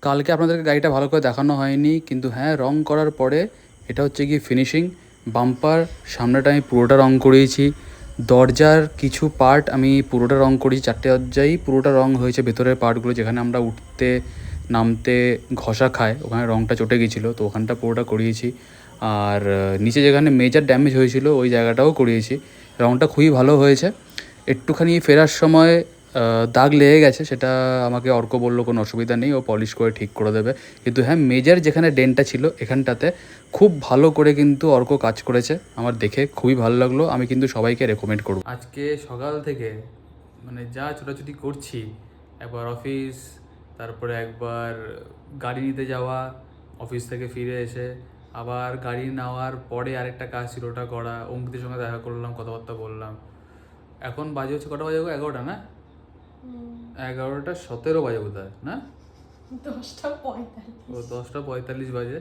কালকে আপনাদেরকে গাড়িটা ভালো করে দেখানো হয়নি, কিন্তু হ্যাঁ রং করার পরে এটা হচ্ছে কি ফিনিশিং। বাম্পার সামনেটা আমি পুরোটা রং করিয়েছি, দরজার কিছু পার্ট আমি পুরোটা রং করেছি, 4টে দরজাই পুরোটা রং হয়েছে। ভেতরের পার্টগুলো যেখানে আমরা উঠতে নামতে ঘষা খায় ওখানে রংটা চটে গিয়েছিলো, তো ওখানটা পুরোটা করিয়েছি। আর নিচে যেখানে মেজর ড্যামেজ হয়েছিল ওই জায়গাটাও করিয়েছি। রংটা খুবই ভালো হয়েছে। একটুখানি ফেরার সময় দাগ লেগে গেছে, সেটা আমাকে অর্ক বললো কোনো অসুবিধা নেই, ও পলিশ করে ঠিক করে দেবে। কিন্তু হ্যাঁ মেজর যেখানে ডেন্টটা ছিল এখানটাতে খুব ভালো করে কিন্তু অর্ক কাজ করেছে, আমার দেখে খুবই ভালো লাগলো। আমি কিন্তু সবাইকে রেকমেন্ড করব। আজকে সকাল থেকে মানে যা ছোটাছুটি করছি, একবার অফিস, তারপরে একবার গাড়ি নিতে যাওয়া, অফিস থেকে ফিরে এসে আবার গাড়ি নেওয়ার পরে আরেকটা কাজ ছিল ওটা করা, অঙ্কিতের সঙ্গে দেখা করলাম, কথাবার্তা বললাম। এখন বাজে হচ্ছে কটা বাজে? 11টা না? 11:17 বাজে বোধ হয়, না 10:45। ও 10:45 বাজে।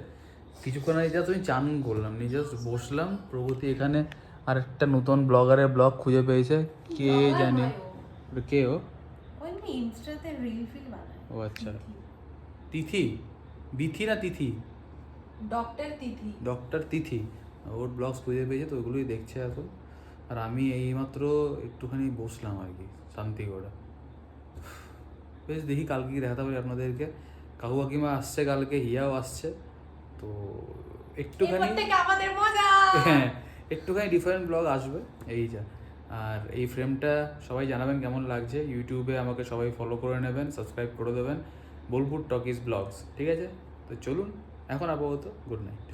কিছুক্ষণ আগে জাস্ট আমি চান করলাম, নিয়ে জাস্ট বসলাম। প্রগতি এখানে আর একটা নতুন ব্লগারের ব্লগ খুঁজে পেয়েছে, কে জানি কে ও। ইনস্টাতে রিল ফিল বানায়। ও আচ্ছা, তিথি, বিথি না তিথি, ডক্টর তিথি। ওর ব্লগস খুঁজে পেয়েছে, তো ওইগুলোই দেখছে এখন। আর আমি এইমাত্র একটুখানি বসলাম আর কি, শান্তি করে। বেশ দেখি কালকে কি দেখাতে পারি আপনাদেরকে। কাকু কাকিমা আসছে কালকে, হিয়াও আসছে, তো একটুখানি হ্যাঁ একটুখানি ডিফারেন্ট ব্লগ আসবে, এই যা। আর এই ফ্রেমটা সবাই জানাবেন কেমন লাগছে। ইউটিউবে আমাকে সবাই ফলো করে নেবেন, সাবস্ক্রাইব করে দেবেন, বোলপুর টকিজ ব্লগস, ঠিক আছে? তো চলুন এখন আপাতত good night.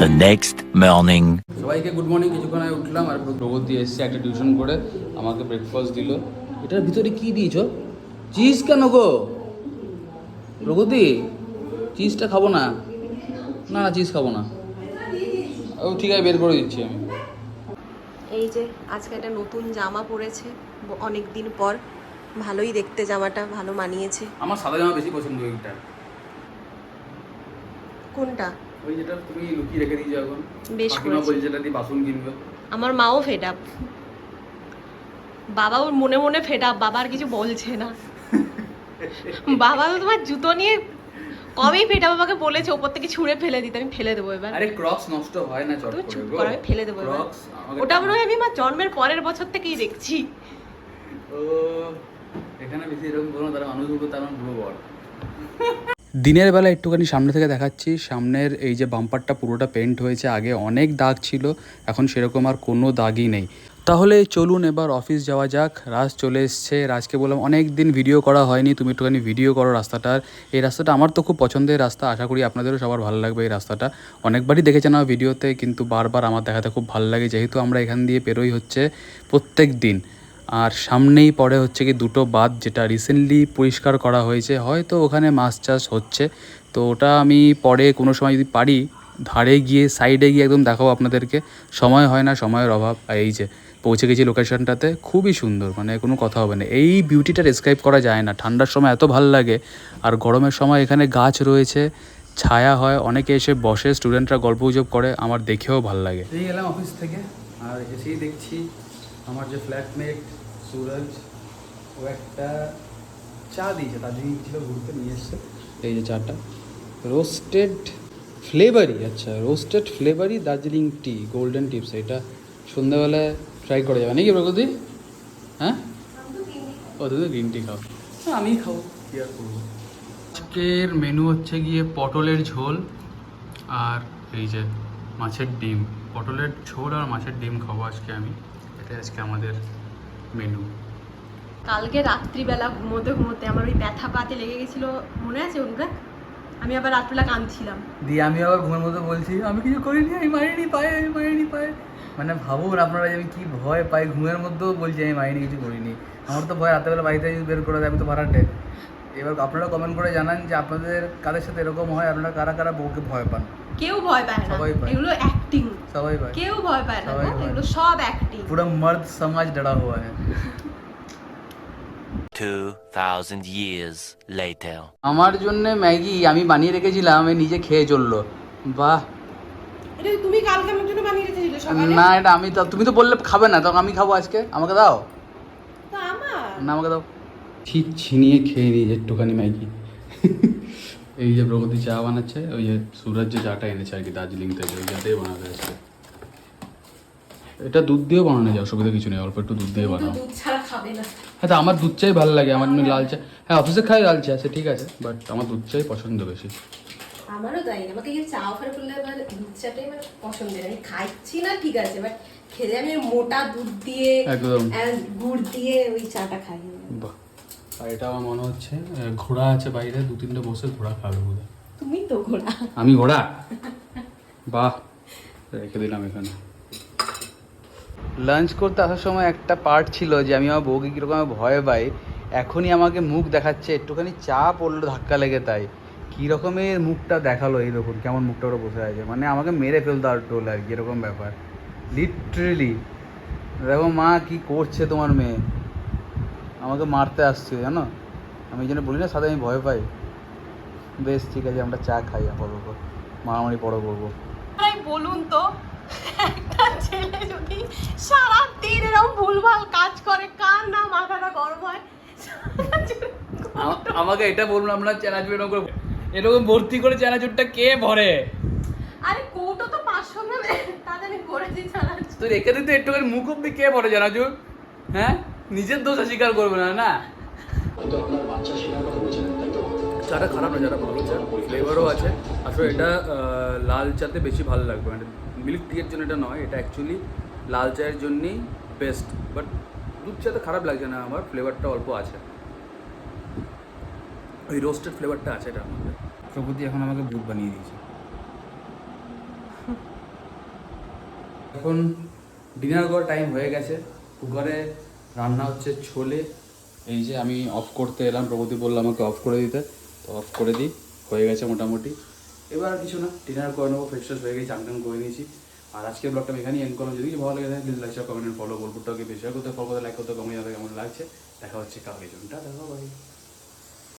The next morning. সবাইকে গুড মর্নিং। কিছুক্ষণ আগে উঠলাম আর প্রগতি এসছে একটা টিউশন করে, আমাকে ব্রেকফাস্ট দিল। এটার ভিতরে কি দিয়েছো? চিজ কেন গো প্রগতি? চিজটা খাবো না, না না চিজ খাবো না। ও ঠিক আছে, বের করে দিচ্ছি আমি। এই যে আজকে একটা নতুন জামা পরেছে অনেক দিন পর, ভালোই দেখতে জামাটা, ভালো মানিয়েছে। আমার সাদা জামা বেশি পছন্দ। ওইটা কোনটা? ওই যেটা তুমি লুকিয়ে রেখে দিয়েছো এখন, বেশ কাকিমা বলছে যেটা দিয়ে বাসন কিনবে। আমার মাও ফেড আপ, বাবাও মনে মনে ফেড আপ, বাবা আর কিছু বলছে না। বাবা তো তোমার জুতো নিয়ে কবেই ফেড আপ আমাকে বলেছে ওপর থেকে ছুঁড়ে ফেলে দিতে, আমি ফেলে দেবো এবার। আরে ক্রক্স নষ্ট হয় না চট তুই করে চুপ গো। কর, আমি ফেলে দেবো এবার। ক্রক্স ওটা মনে হয় আমি আমার জন্মের পরের বছর থেকেই দেখছি। ও এখানে বেশি এরকম কোনো তারা মানুষ উঠবো, তার পুরো বড়। দিনের বেলা একটুখানি সামনে থেকে দেখাচ্ছি। সামনের এই যে বাম্পারটা পুরোটা পেন্ট হয়েছে, আগে অনেক দাগ ছিল, এখন সেরকম আর কোনো দাগই নেই। তাহলে চলুন এবার অফিস যাওয়া যাক। রাজ চলে এসছে, রাজকে বললাম অনেক দিন ভিডিও করা হয়নি, তুমি একটুখানি ভিডিও করো রাস্তাটার। এই রাস্তাটা আমার তো খুব পছন্দের রাস্তা, আশা করি আপনাদেরও সবার ভালো লাগবে এই রাস্তাটা। অনেকবারই দেখেছেন আমার ভিডিওতে, কিন্তু বারবার আমার দেখাতে খুব ভালো লাগে, যেহেতু আমরা এখান দিয়ে পেরোই হচ্ছে প্রত্যেক দিন। আর সামনেই পড়ে হচ্ছে কি দুটো বাঁধ, যেটা রিসেন্টলি পরিষ্কার করা হয়েছে, হয়তো ওখানে মাছ চাষ হচ্ছে। তো ওটা আমি পরে কোনো সময় যদি পারি ধারে গিয়ে সাইডে গিয়ে একদম দেখাবো আপনাদেরকে। সময় হয় না, সময়ের অভাব। আর এই যে পৌঁছে গেছি লোকেশনটাতে, খুবই সুন্দর, মানে কোনো কথা হবে না। এই বিউটিটা ডেসক্রাইব করা যায় না। ঠান্ডার সময় এত ভালো লাগে, আর গরমের সময় এখানে গাছ রয়েছে, ছায়া হয়, অনেকে এসে বসে, স্টুডেন্টরা গল্প গুজব করে, আমার দেখেও ভালো লাগে। এই এলাম অফিস থেকে, আর এসেই দেখছি আমার যে ফ্ল্যাটমেট সুরজ, ও একটা চা দিয়েছে, দার্জিলিং ছিল ঘুরতে নিয়ে এসছে। এই যে চাটা রোস্টেড ফ্লেভারি, আচ্ছা রোস্টেড ফ্লেভারি দার্জিলিং টি গোল্ডেন টিপস। এটা সন্ধ্যাবেলায় ট্রাই করা যাবে নাকি প্রগতি? হ্যাঁ ও তুমি গ্রিন টি খাও, হ্যাঁ আমি খাবো, কি আর করবো। আজকের মেনু হচ্ছে গিয়ে পটলের ঝোল আর এই যে মাছের ডিম। পটলের ঝোল আর মাছের ডিম খাবো আজকে আমি, এটাই আজকে আমাদের মেনু। কালকে রাত্রিবেলা ঘুমোতে ঘুমোতে আমার ওই ব্যথা পাতে লেগে গেছিল, মনে আছে অনুরাগ? আমি আবার রাত্রিবেলা কাঁদছিলাম, দিয়ে আমি আবার ঘুমের মধ্যে বলছি আমি কিছু করিনি, আমি মারিনি পায়ে, আমি মারিনি পায়ে। মানে ভাবুন আপনারা যে আমি কী ভয় পাই, ঘুমের মধ্যেও বলছি আমি মারিনি, কিছু করিনি। আমার তো ভয় রাত্রেবেলা বাড়িতে যদি বের করে দেয়, আমি তো ভাড়াটে। এবার আপনারা কমেন্ট করে জানান যে আপনাদের কাদের সাথে এরকম হয়, আপনারা কারা কারা বউকে ভয় পান। কেউ ভয় পায় না, সবাই পায়, এগুলো অ্যাক্টিং, সবাই পায়, কেউ ভয় পায় না, সবাই পায়। এগুলো সব অ্যাক্টিং। পুরো মর্দ সমাজ ডরা হুয়া হ্যায়। 2000 years later. আমার জন্য ম্যাগি আমি বানিয়ে রেখেছিলাম, আমি নিজে খেয়ে চললো। বাহ, এটা তুমি কালকে আমার জন্য বানিয়ে রেখেছিলে সকালে? না এটা আমি তো, তুমি তো বললে খাবে না, তখন আমি খাবো আজকে, আমাকে দাও। তো আমার না আমাকে দাও। ছিনিয়ে খেয়ে নিই একটুখানি ম্যাগি। এই যে প্রগতি চা বানাচ্ছে, ওই যে সুরজ যে চাটা এনেছে আর কি দার্জিলিং থেকে, ওই চাটাই বানাতে আসছে। এটা দুধ দিয়েও বানানো যায়, অসুবিধা কিছু নেই, অল্প একটু দুধ দিয়ে বানাও। দুধ ছাড়া খাবে না। হ্যাঁ, তো আমার দুধ চাই ভালো লাগে, আমার এমনি লাল চা, হ্যাঁ অফিসে খাই লাল চা, সে ঠিক আছে, বাট আমার দুধ চাই পছন্দ বেশি। আমারও তাই, আমাকে এই চা অফার করলে আমার দুধ চাটাই আমার পছন্দের। আমি খাচ্ছি না ঠিক আছে, বাট খেলে আমি মোটা দুধ দিয়ে একদম গুড় দিয়ে ওই চাটা খাই। বাহ। আর এটা আমার মনে হচ্ছে ঘোড়া আছে বাইরে, 2-3টে বসে ঘোড়া খাবে বোধ। তুমি তো ঘোড়া। আমি ঘোড়া? বাহ, রেখে দিলাম এখানে। লাঞ্চ করতে আসার সময় একটা পার্ট ছিল যে আমি আমার বউকে কীরকম ভয় পাই, এখনই আমাকে মুখ দেখাচ্ছে, একটুখানি চা পড়লো ধাক্কা লেগে, তাই কী রকমের মুখটা দেখালো, এই দেখুন কেমন মুখটা ওরা বসে আছে, মানে আমাকে মেরে ফেলতো আর টোল আর কি, এরকম ব্যাপার লিটারেলি। দেখো মা কি করছে তোমার মেয়ে, আমাকে মারতে আসছে জানো, আমি এই জন্য বলি না সাথে আমি ভয় পাই। বেশ ঠিক আছে, আমরা চা খাই আপাতত, মারামারি পরে করবো। ভাই বলুন তো, একটা ছেলে যদি সারাদিন এরকম ভুলভাল কাজ করে, কার না মাথাটা গরম হয়? আমাকে এটা বলুন, আমরা চানাচুর এরকম ভর্তি করে চানাচুরটা কে ভরে? আরে কৌটো তো 500 গ্রাম, তাহলে আমি করেছি চানাচুর। তুই রেখে দিতে একটুখানি মুখ অব্দি কে ভরে চানাচুর? হ্যাঁ, নিজের দোষ স্বীকার করবে না না। চাটা খারাপ না, চাটা ভালো চা, ফ্লেভারও আছে। আসলে এটা লাল চাতে বেশি ভালো লাগবে, মানে মিল্ক টিয়ের জন্য এটা নয়, এটা অ্যাকচুয়ালি লাল চায়ের জন্যই বেস্ট। বাট দুধ চাতে খারাপ লাগছে না আমার, ফ্লেভারটা অল্প আছে, ওই রোস্টেড ফ্লেভারটা আছে এটার মধ্যে। প্রকৃতি এখন আমাকে ভূত বানিয়ে দিয়েছে। এখন ডিনার করার টাইম হয়ে গেছে, কুকারে রান্না হচ্ছে ছোলে। এই যে আমি অফ করতে এলাম, প্রগতি বললো আমাকে অফ করে দিতে, তো অফ করে দিই, হয়ে গেছে মোটামুটি। এবার কিছু না, ডিনার করে নেবো, ফ্রেশ ফ্রেশ হয়ে গেছি, চান টান করে নিয়েছি। আর আজকের ব্লগটা আমি এখানেই এন্ড করলাম। যদি ভালো লাগে থাকে প্লিজ লাইক কমেন্ট ফলো, গল্পটাকে বেশি করতে, ফলো করতে, লাইক করতে, কমেন্ট জানাতে কেমন লাগছে। দেখা হচ্ছে কালকে জনটা, দেখা বাই।